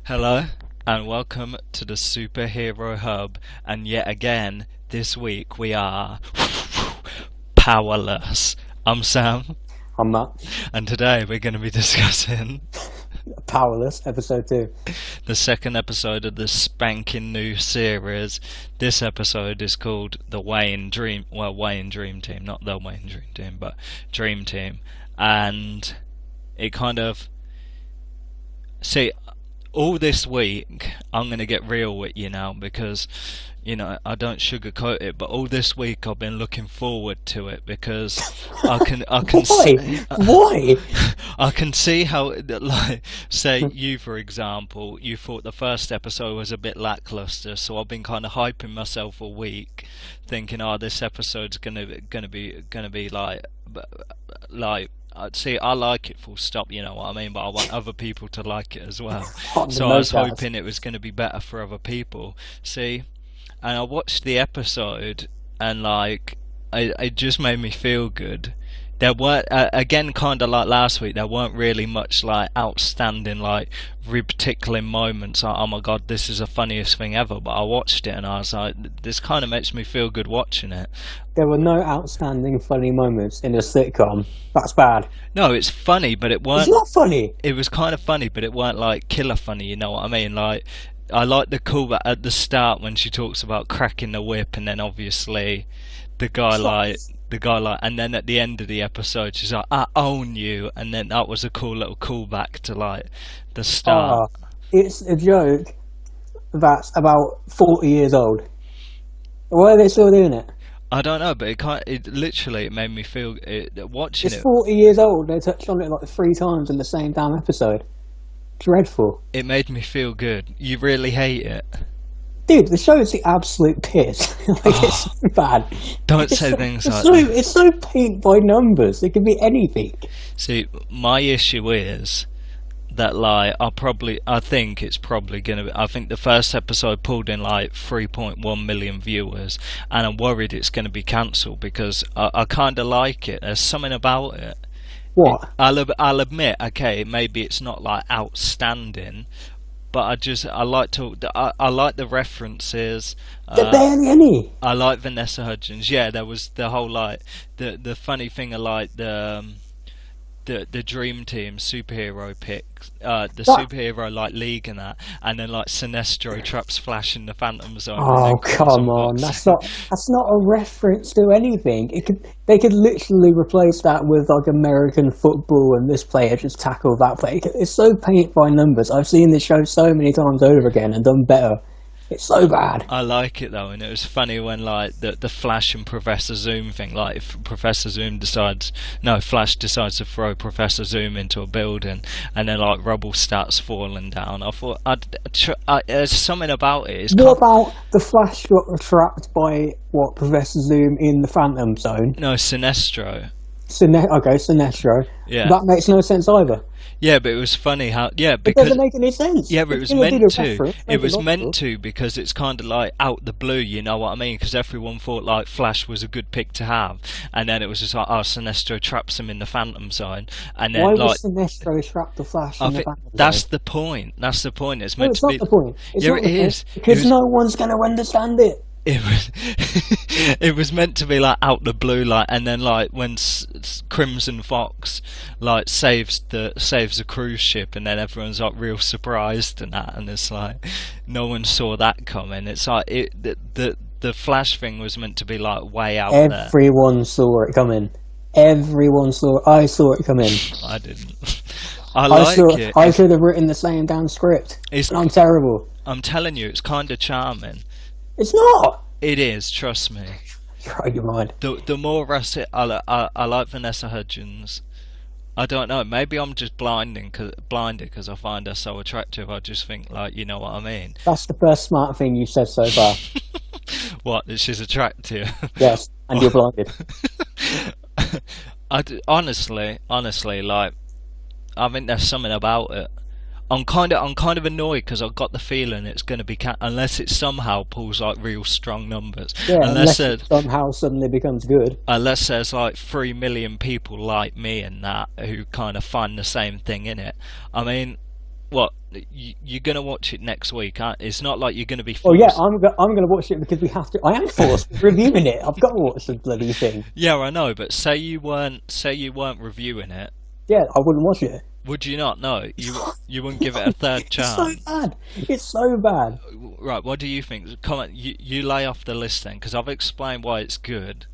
Hello and welcome to the Superhero Hub, and yet again this week we are powerless. I'm Sam, I'm Matt. and today we're going to be discussing Powerless, episode 2. the second episode of the spanking new series. This episode is called the Wayne Dream Team, not the Wayne Dream Team, but Dream Team, and it kind of see. All this week, I'm going to get real with you now because, I don't sugarcoat it. But all this week, I've been looking forward to it because I can Why? Why? I can see how, like, say you for example, you thought the first episode was a bit lackluster, so I've been kind of hyping myself a week, thinking, oh, this episode's gonna be like. See, I like it full stop, you know what I mean, but I want other people to like it as well. So I was hoping it was going to be better for other people. See, and I watched the episode, and it just made me feel good. There weren't, again, kind of like last week, there weren't really much like outstanding, like rib-tickling moments. Like, oh my god, this is the funniest thing ever. But I watched it and I was like, this kind of makes me feel good watching it. There were no outstanding funny moments in a sitcom. That's bad. No, it's funny, but it weren't. It's not funny. It was kind of funny, but it weren't like killer funny. You know what I mean? Like, I like the callback at the start when she talks about cracking the whip, and then obviously the guy and then at the end of the episode she's like, I own you, and then that was a cool little callback to like the start. It's a joke that's about 40 years old. Why are they still doing it? I don't know, but it literally made me feel watching It's it. 40 years old. They touched on it like 3 times in the same damn episode. Dreadful. It made me feel good. You really hate it? Dude, the show is the absolute piss. It's so bad. Don't say things like that. that. It's so paint by numbers. It could be anything. See, my issue is that I think it's probably gonna be. I think the first episode pulled in like 3.1 million viewers, and I'm worried it's gonna be cancelled because I kind of like it. There's something about it. What? I'll admit, okay, maybe it's not like outstanding, but I like the references. There barely any. I like Vanessa Hudgens. Yeah, there was the whole like the funny thing of like the Dream Team superhero pick, superhero like league and that, and then like Sinestro traps Flash in the Phantom Zone. Oh come on, that's not a reference to anything. They could literally replace that with like American football, and this player just tackled that player. It's so paint by numbers. I've seen this show so many times over again and done better. It's so bad. I like it though, and it was funny when like the Flash and Professor Zoom thing. Like, if Flash decides to throw Professor Zoom into a building, and then like rubble starts falling down. I thought there's something about it. What about the Flash got trapped by Professor Zoom in the Phantom Zone? No, Sinestro. Sinestro. Yeah. That makes no sense either. Yeah, but it was funny how because it doesn't make any sense. Yeah, but it was meant to. It was meant to because it's kind of like out the blue. You know what I mean? Because everyone thought like Flash was a good pick to have, and then it was just like, oh, Sinestro traps him in the Phantom Zone, and then why like would Sinestro trap the Flash in the Phantom Zone? That's the point. That's the point. It's meant to be. It's not the point. Yeah, it is because no one's going to understand it. It was meant to be like out the blue, like, and then like when Crimson Fox like saves the cruise ship, and then everyone's like real surprised and that, and it's like no one saw that coming. It's like the Flash thing was meant to be like way out there. Everyone saw it coming. Everyone saw it. I saw it coming. I didn't. I could have written the same damn script. I'm terrible. I'm telling you, it's kind of charming. It's not. It is. Trust me. You're out of your mind. The more I like Vanessa Hudgens. I don't know. Maybe I'm just blinded because I find her so attractive. I just think like, you know what I mean. That's the first smart thing you've said so far. What? That she's attractive? Yes, and you're blinded. Honestly, like, I think there's something about it. I'm kind of annoyed because I've got the feeling it's going to be unless it somehow pulls like real strong numbers. Yeah, unless it somehow suddenly becomes good. Unless there's like 3 million people like me and that who kind of find the same thing in it. I mean, What? You're gonna watch it next week, aren't? It's not like you're gonna be Oh yeah, forced. I'm gonna watch it because we have to. I am forced reviewing it. I've got to watch the bloody thing. Yeah, I know, but say you weren't reviewing it, Yeah, I wouldn't watch it. would you not? No, you wouldn't give it a third It's so chance. bad. It's so bad. Right, what do you think? Come on, you lay off the list then, because I've explained why it's good.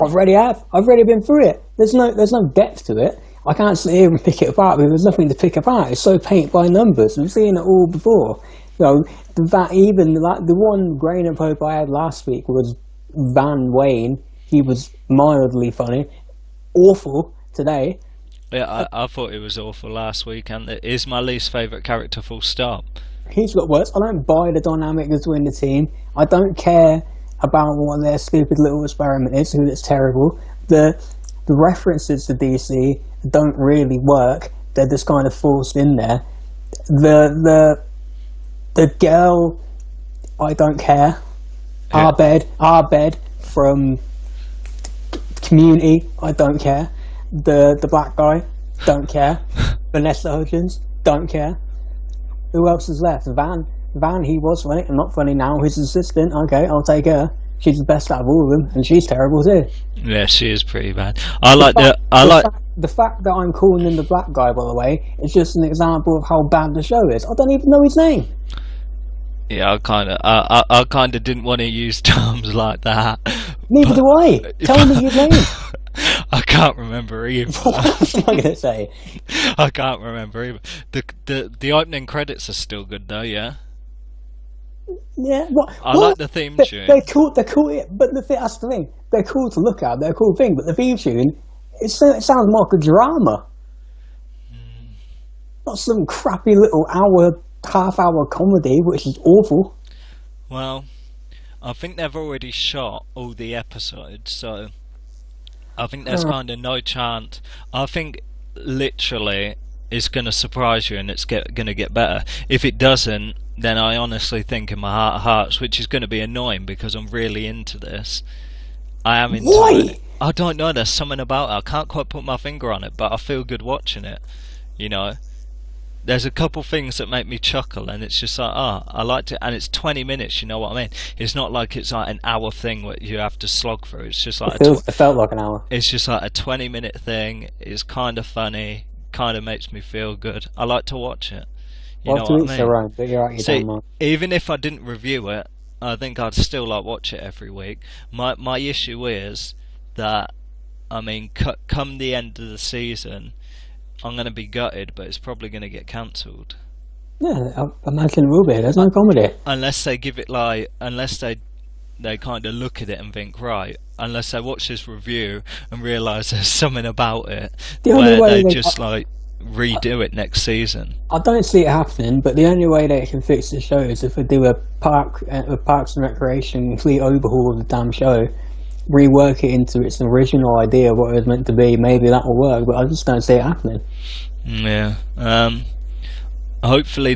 I've already been through it. There's no depth to it. I can't sit here and pick it apart because there's nothing to pick apart. It's so paint by numbers. We've seen it all before. You know, that even like the one grain of hope I had last week was Van Wayne. He was mildly funny. Awful today. Yeah, I thought it was awful last week, and it is my least favourite character, full stop. He's got worse. I don't buy the dynamic between the team. I don't care about what their stupid little experiment is, because it's terrible. The references to DC don't really work. They're just kind of forced in there. The girl, I don't care. Yeah. Our bed from Community, I don't care. The black guy, don't care. Vanessa Hudgens, don't care. Who else is left? Van, he was funny. I'm not funny now. His assistant, okay, I'll take her. She's the best out of all of them, and she's terrible too. Yeah, she is pretty bad. I like The fact that I'm calling him the black guy, by the way, is just an example of how bad the show is. I don't even know his name. Yeah, I kind of didn't want to use terms like that. Neither do I. Tell me your name. I can't remember either. What else am I going to say? I can't remember either. The opening credits are still good though, yeah. Yeah, what? I like the theme tune. They're cool. They're cool. But that's the thing. They're cool to look at. They're a cool thing. But the theme tune, it sounds more like a drama. Not some crappy little half-hour comedy, which is awful. Well, I think they've already shot all the episodes, so I think there's kind of no chance. I think literally it's going to surprise you and it's going to get better. If it doesn't, then I honestly think in my heart of hearts, which is going to be annoying because I'm really into this. I am into it. I don't know, there's something about it. I can't quite put my finger on it, but I feel good watching it. You know? There's a couple things that make me chuckle, and it's just like, I liked it, and it's 20 minutes, you know what I mean? It's not like it's like an hour thing that you have to slog through. It's just like it felt like an hour. It's just like a 20-minute thing. It's kind of funny, kind of makes me feel good. I like to watch it. You know what I mean? Their own, but you're right, See, even if I didn't review it, I think I'd still like watch it every week. My issue is that, I mean, come the end of the season, I'm going to be gutted, but it's probably going to get cancelled. Yeah, I imagine it will be. There's no comedy. Unless they give it unless they kind of look at it and think, right, unless they watch this review and realise there's something about it where they just redo it next season. I don't see it happening, but the only way they can fix the show is if they do a Parks and Recreation complete overhaul of the damn show, rework it into its original idea, what it was meant to be. Maybe that will work, but I just don't see it happening. Yeah. Hopefully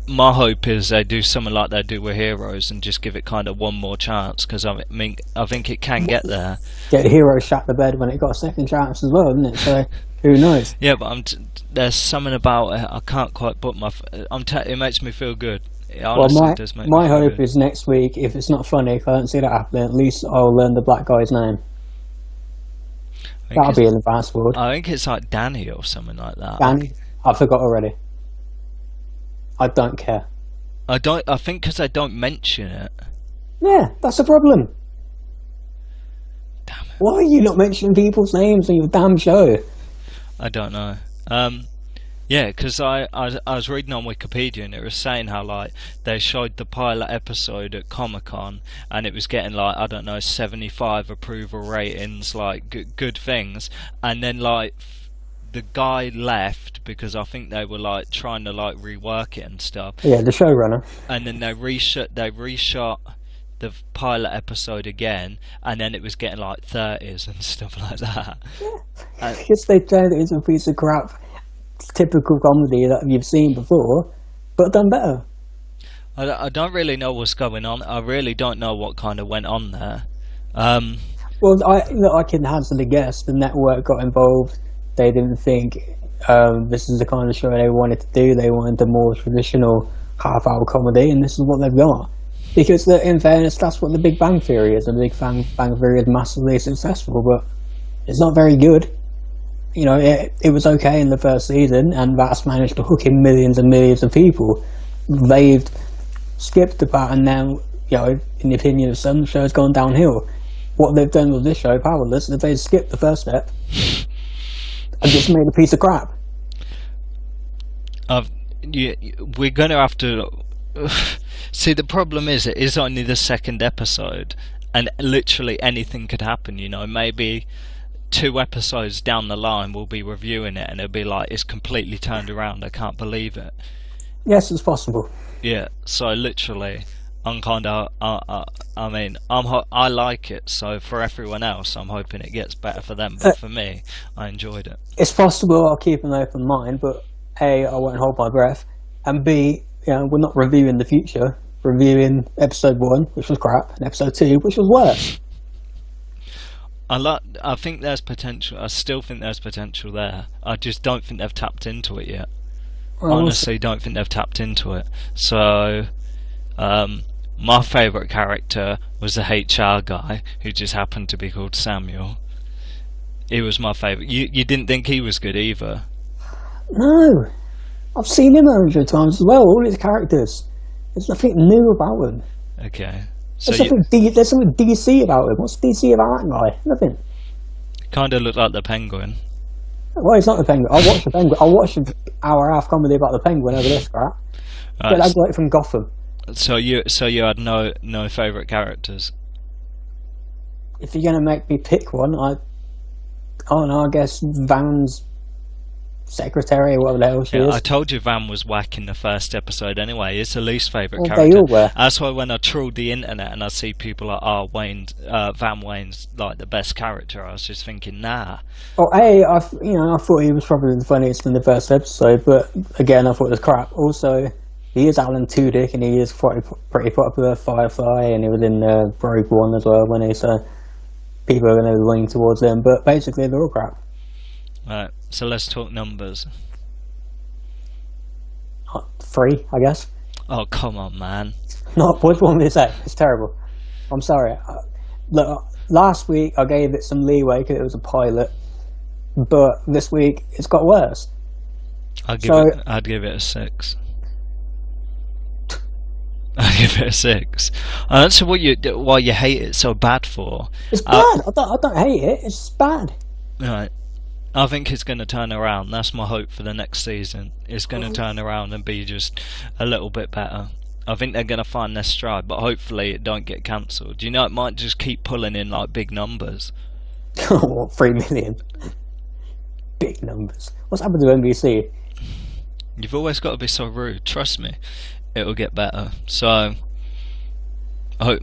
my hope is they do something like they do with Heroes and just give it kind of one more chance, because I think it can get there. Yeah, Heroes shut the bed when it got a second chance as well, didn't it? So who knows? Yeah, but there's something about it. I can't quite put it makes me feel good. It honestly does make my me feel hope good. is next week, if it's not funny, if I don't see that happening, at least I'll learn the black guy's name. That'll be an advance forward. I think it's like Danny or something like that. Danny? I forgot already. I don't care. I think because they don't mention it. Yeah, that's the problem. Damn it. Why are you not mentioning people's names on your damn show? I don't know. Yeah, because I was reading on Wikipedia and it was saying how like they showed the pilot episode at Comic-Con and it was getting like, I don't know, 75 approval ratings, like good things, and then like the guy left because I think they were like trying to like rework it and stuff. Yeah, the showrunner. And then they reshot the pilot episode again, and then it was getting like 30s and stuff like that. Yeah, because they turned it into a piece of crap, typical comedy that you've seen before, but done better. I don't really know what's going on. I really don't know what kind of went on there. Well, I can hazard a guess. The network got involved. They didn't think this is the kind of show they wanted to do. They wanted the more traditional half-hour comedy, and this is what they've got. Because in fairness, that's what the Big Bang Theory is. The Big Bang Theory is massively successful, but it's not very good. You know, it was okay in the first season, and that's managed to hook in millions and millions of people. They've skipped the part, and now, you know, in the opinion of some, the show's gone downhill. What they've done with this show, Powerless, is they've skipped the first step and just made a piece of crap. We're going to have to... See, the problem is, it is only the second episode, and literally anything could happen, you know. Maybe 2 episodes down the line we'll be reviewing it and it'll be like, it's completely turned around, I can't believe it. Yes, it's possible. Yeah, so literally, I'm kind of, I mean, I like it, so for everyone else, I'm hoping it gets better for them, but for me, I enjoyed it. It's possible, I'll keep an open mind, but A, I won't hold my breath, and B, you know, we're not reviewing the future, reviewing episode 1, which was crap, and episode 2, which was worse. I think there's potential. I still think there's potential there. I just don't think they've tapped into it yet. Well, Honestly, don't think they've tapped into it. So, my favourite character was the HR guy, who just happened to be called Samuel. He was my favourite. You didn't think he was good either? No. I've seen him 100 times as well, all his characters. There's nothing new about him. Okay. So there's something DC about him. What's DC about that guy? Nothing. Kind of looked like the Penguin. Well, he's not the Penguin. I'll watch the Penguin. I'll watch an hour-and-a-half comedy about the Penguin over this crap. But that guy from Gotham. So you had no favourite characters? If you're going to make me pick one, I don't know, I guess Van's secretary or whatever the hell she is. I told you Van was whack in the first episode anyway. It's the least favourite character. They all were. That's why when I trawled the internet and I see people like, Van Wayne's like the best character, I was just thinking, nah. Well, I thought he was probably the funniest in the first episode, but again, I thought it was crap. Also, he is Alan Tudyk, and he is pretty popular Firefly, and he was in Rogue One as well, so people are going to lean towards him, but basically they're all crap. Right, so let's talk numbers. 3, I guess. Oh, come on, man. No, what do you want me to say? It's terrible. I'm sorry. Look, last week I gave it some leeway because it was a pilot, but this week it's got worse. I'd give it a 6. I'd give it a 6. I don't see why you hate it so bad for. It's bad. I don't hate it. It's just bad. Right. I think it's going to turn around. That's my hope for the next season. It's going to turn around and be just a little bit better. I think they're going to find their stride, but hopefully it don't get cancelled. You know, it might just keep pulling in like big numbers. 3 million. Big numbers. What's happened to NBC? You've always got to be so rude. Trust me, it'll get better. So, I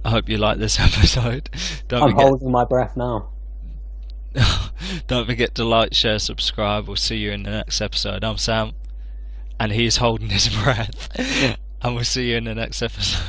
hope you like this episode. I'm holding my breath now. Don't forget to like, share, subscribe. We'll see you in the next episode. I'm Sam, and he's holding his breath. And we'll see you in the next episode.